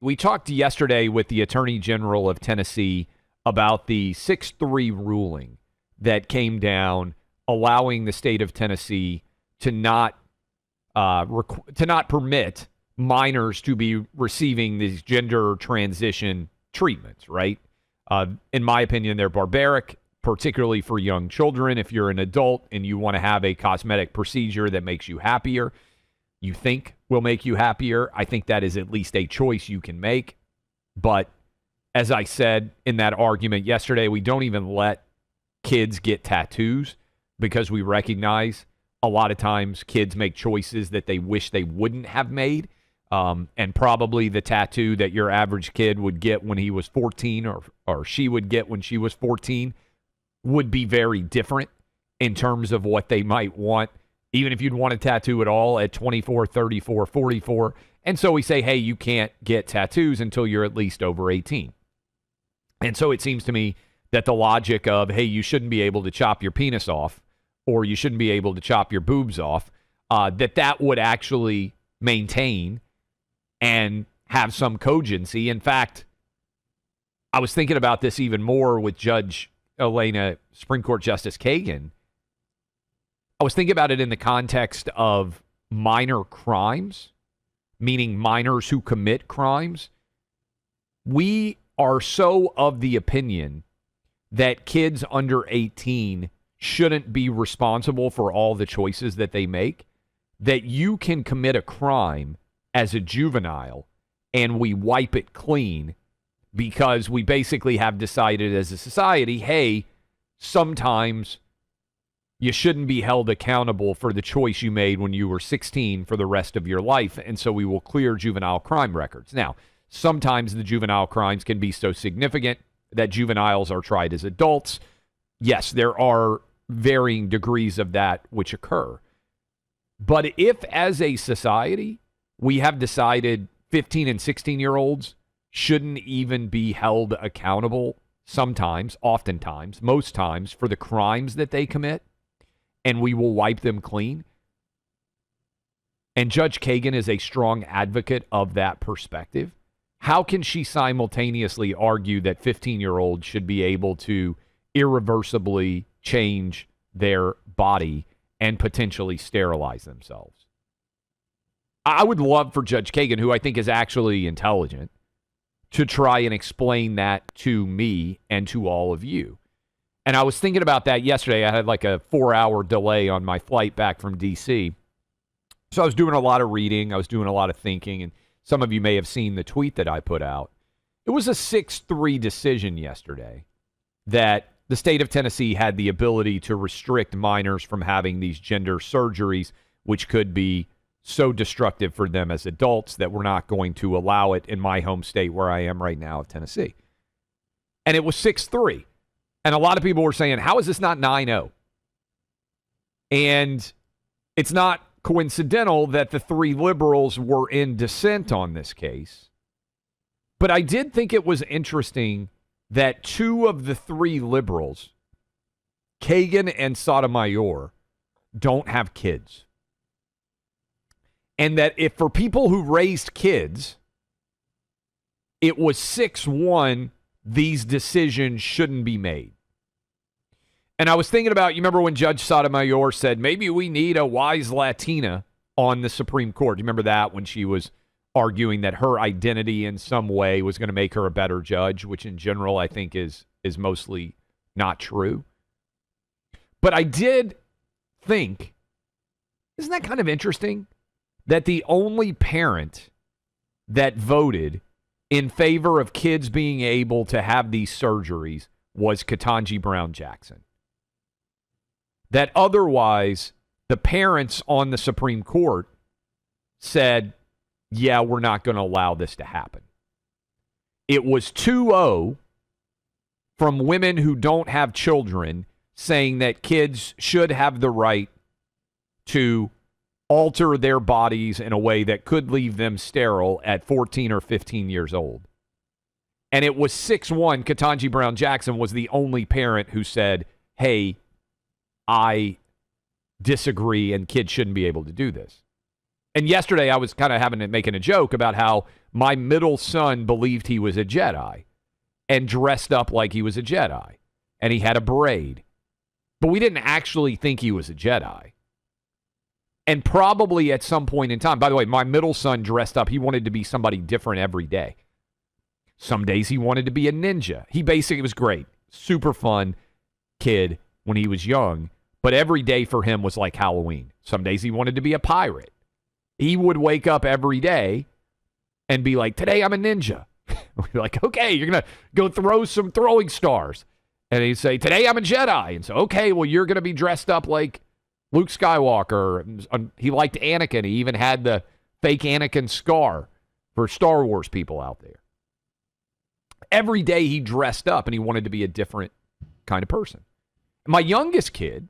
we talked yesterday with the Attorney General of Tennessee about the 6-3 ruling that came down allowing the state of Tennessee to not permit minors to be receiving these gender transition treatments, right? In my opinion, they're barbaric, particularly for young children. If you're an adult and you want to have a cosmetic procedure that makes you happier, you think will make you happier, I think that is at least a choice you can make. But as I said in that argument yesterday, we don't even let kids get tattoos because we recognize a lot of times kids make choices that they wish they wouldn't have made. And probably the tattoo that your average kid would get when he was 14 or she would get when she was 14 would be very different in terms of what they might want, even if you'd want a tattoo at all at 24, 34, 44. And so we say, hey, you can't get tattoos until you're at least over 18. And so it seems to me that the logic of, hey, you shouldn't be able to chop your penis off or you shouldn't be able to chop your boobs off, that would actually maintain and have some cogency. In fact, I was thinking about this even more with Supreme Court Justice Kagan. I was thinking about it in the context of minor crimes, meaning minors who commit crimes. We are so of the opinion that kids under 18 shouldn't be responsible for all the choices that they make, that you can commit a crime as a juvenile and we wipe it clean because we basically have decided as a society, hey, sometimes you shouldn't be held accountable for the choice you made when you were 16 for the rest of your life, and so we will clear juvenile crime records. Now, sometimes the juvenile crimes can be so significant that juveniles are tried as adults. Yes, there are varying degrees of that which occur. But if as a society we have decided 15 and 16-year-olds shouldn't even be held accountable sometimes, oftentimes, most times, for the crimes that they commit, and we will wipe them clean. And Judge Kagan is a strong advocate of that perspective. How can she simultaneously argue that 15-year-olds should be able to irreversibly change their body and potentially sterilize themselves? I would love for Judge Kagan, who I think is actually intelligent, to try and explain that to me and to all of you. And I was thinking about that yesterday. I had like a 4-hour delay on my flight back from D.C. So I was doing a lot of reading. I was doing a lot of thinking. And some of you may have seen the tweet that I put out. It was a 6-3 decision yesterday that the state of Tennessee had the ability to restrict minors from having these gender surgeries, which could be so destructive for them as adults that we're not going to allow it in my home state where I am right now of Tennessee. And it was 6-3. And a lot of people were saying, how is this not 9-0? And it's not coincidental that the 3 liberals were in dissent on this case. But I did think it was interesting that 2 of the 3 liberals, Kagan and Sotomayor, don't have kids. And that if for people who raised kids, it was 6-1, these decisions shouldn't be made. And I was thinking about, you remember when Judge Sotomayor said, maybe we need a wise Latina on the Supreme Court. You remember that when she was arguing that her identity in some way was going to make her a better judge, which in general I think is mostly not true. But I did think, isn't that kind of interesting? That the only parent that voted in favor of kids being able to have these surgeries was Ketanji Brown Jackson. That otherwise, the parents on the Supreme Court said, yeah, we're not going to allow this to happen. It was 2-0 from women who don't have children saying that kids should have the right to alter their bodies in a way that could leave them sterile at 14 or 15 years old. And it was 6-1. Ketanji Brown Jackson was the only parent who said, hey, I disagree and kids shouldn't be able to do this. And yesterday I was kind of making a joke about how my middle son believed he was a Jedi and dressed up like he was a Jedi. And he had a braid. But we didn't actually think he was a Jedi. And probably at some point in time, by the way, my middle son dressed up. He wanted to be somebody different every day. Some days he wanted to be a ninja. He basically was great. Super fun kid when he was young. But every day for him was like Halloween. Some days he wanted to be a pirate. He would wake up every day and be like, today I'm a ninja. We'd be like, okay, you're going to go throw some throwing stars. And he'd say, today I'm a Jedi. And so, okay, well, you're going to be dressed up like Luke Skywalker. He liked Anakin. He even had the fake Anakin scar for Star Wars people out there. Every day he dressed up and he wanted to be a different kind of person. My youngest kid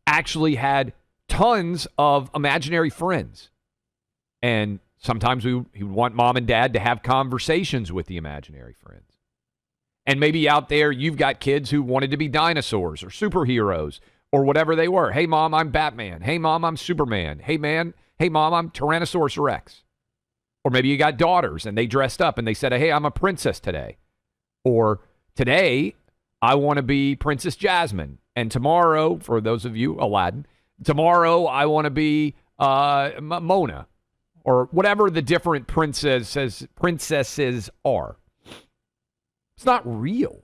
actually had tons of imaginary friends. And sometimes he would want mom and dad to have conversations with the imaginary friends. And maybe out there you've got kids who wanted to be dinosaurs or superheroes or whatever they were. Hey, Mom, I'm Batman. Hey, Mom, I'm Superman. Hey, Mom, I'm Tyrannosaurus Rex. Or maybe you got daughters and they dressed up and they said, hey, I'm a princess today. Or today I want to be Princess Jasmine. And tomorrow, for those of you, Aladdin, tomorrow I want to be Mona. Or whatever the different princesses are. It's not real.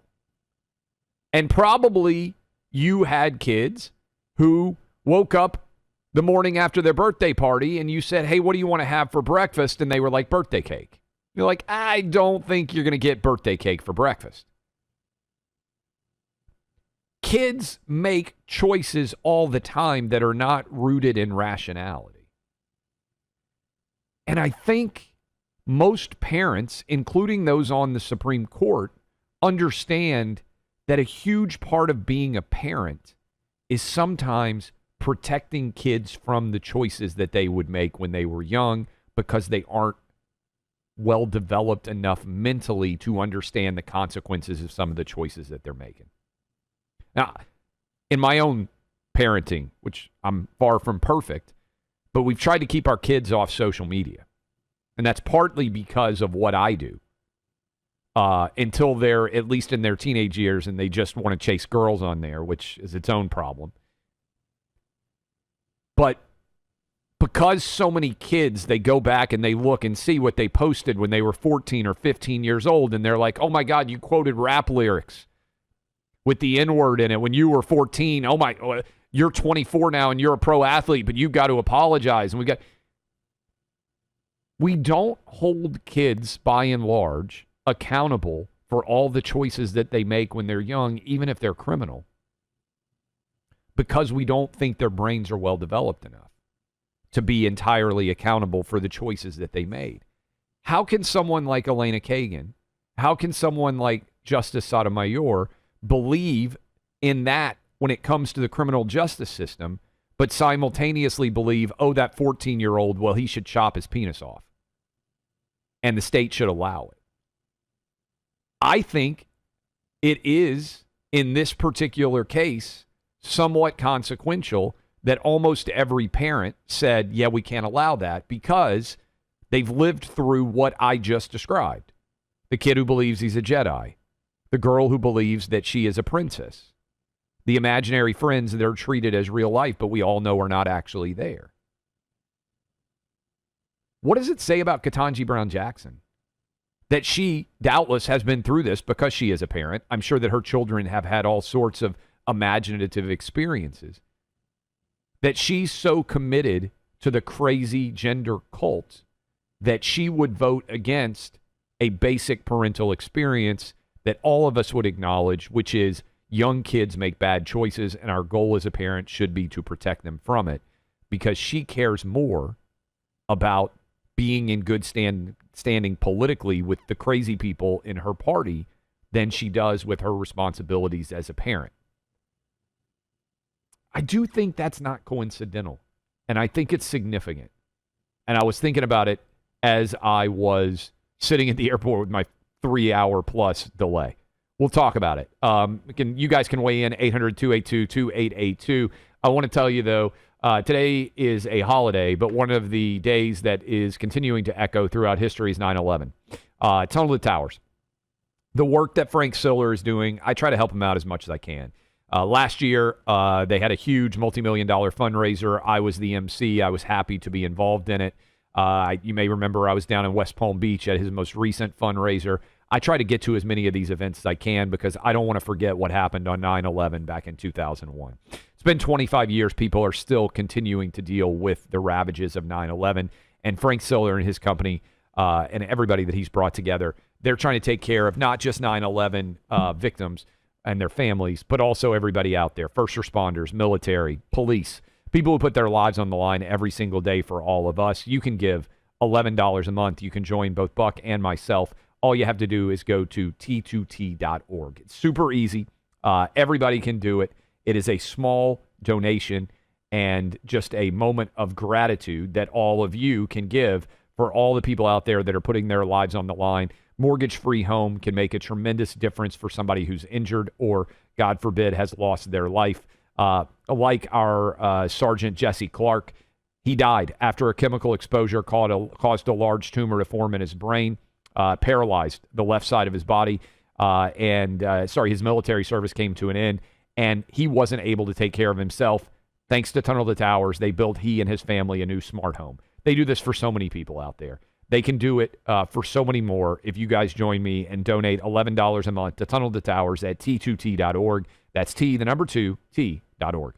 And probably you had kids who woke up the morning after their birthday party and you said, hey, what do you want to have for breakfast? And they were like, birthday cake. You're like, I don't think you're going to get birthday cake for breakfast. Kids make choices all the time that are not rooted in rationality. And I think most parents, including those on the Supreme Court, understand that a huge part of being a parent is sometimes protecting kids from the choices that they would make when they were young because they aren't well developed enough mentally to understand the consequences of some of the choices that they're making. Now, in my own parenting, which I'm far from perfect, but we've tried to keep our kids off social media. And that's partly because of what I do. Until they're at least in their teenage years and they just want to chase girls on there, which is its own problem. But because so many kids, they go back and they look and see what they posted when they were 14 or 15 years old, and they're like, oh my God, you quoted rap lyrics with the N-word in it when you were 14. Oh my, you're 24 now and you're a pro athlete, but you've got to apologize. And we don't hold kids, by and large, accountable for all the choices that they make when they're young, even if they're criminal, because we don't think their brains are well developed enough to be entirely accountable for the choices that they made. How can someone like Elena Kagan, how can someone like Justice Sotomayor believe in that when it comes to the criminal justice system, but simultaneously believe, oh, that 14-year-old, well, he should chop his penis off and the state should allow it? I think it is, in this particular case, somewhat consequential that almost every parent said, yeah, we can't allow that because they've lived through what I just described. The kid who believes he's a Jedi. The girl who believes that she is a princess. The imaginary friends that are treated as real life, but we all know are not actually there. What does it say about Ketanji Brown Jackson? That she doubtless has been through this because she is a parent. I'm sure that her children have had all sorts of imaginative experiences. That she's so committed to the crazy gender cult that she would vote against a basic parental experience that all of us would acknowledge, which is young kids make bad choices and our goal as a parent should be to protect them from it, because she cares more about being in good standing politically with the crazy people in her party than she does with her responsibilities as a parent. I do think that's not coincidental, and I think it's significant. And I was thinking about it as I was sitting at the airport with my 3-hour plus delay. We'll talk about it. You guys can weigh in 800-282-2882. I want to tell you, though, Today is a holiday, but one of the days that is continuing to echo throughout history is 9/11. Tunnel to Towers. The work that Frank Siller is doing, I try to help him out as much as I can. Last year, they had a huge multi-million-dollar fundraiser. I was the MC. I was happy to be involved in it. You may remember I was down in West Palm Beach at his most recent fundraiser. I try to get to as many of these events as I can because I don't want to forget what happened on 9/11 back in 2001. It's been 25 years. People are still continuing to deal with the ravages of 9/11. And Frank Siller and his company and everybody that he's brought together, they're trying to take care of not just 9/11 victims and their families, but also everybody out there, first responders, military, police, people who put their lives on the line every single day for all of us. You can give $11 a month. You can join both Buck and myself. All you have to do is go to t2t.org. It's super easy. Everybody can do it. It is a small donation and just a moment of gratitude that all of you can give for all the people out there that are putting their lives on the line. Mortgage-free home can make a tremendous difference for somebody who's injured or, God forbid, has lost their life. Like our Sergeant Jesse Clark, he died after a chemical exposure caused a large tumor to form in his brain, paralyzed the left side of his body, his military service came to an end, and he wasn't able to take care of himself. Thanks to Tunnel to Towers, they built he and his family a new smart home. They do this for so many people out there. They can do it for so many more if you guys join me and donate $11 a month to Tunnel to Towers at t2t.org. That's T, the number 2, T.org.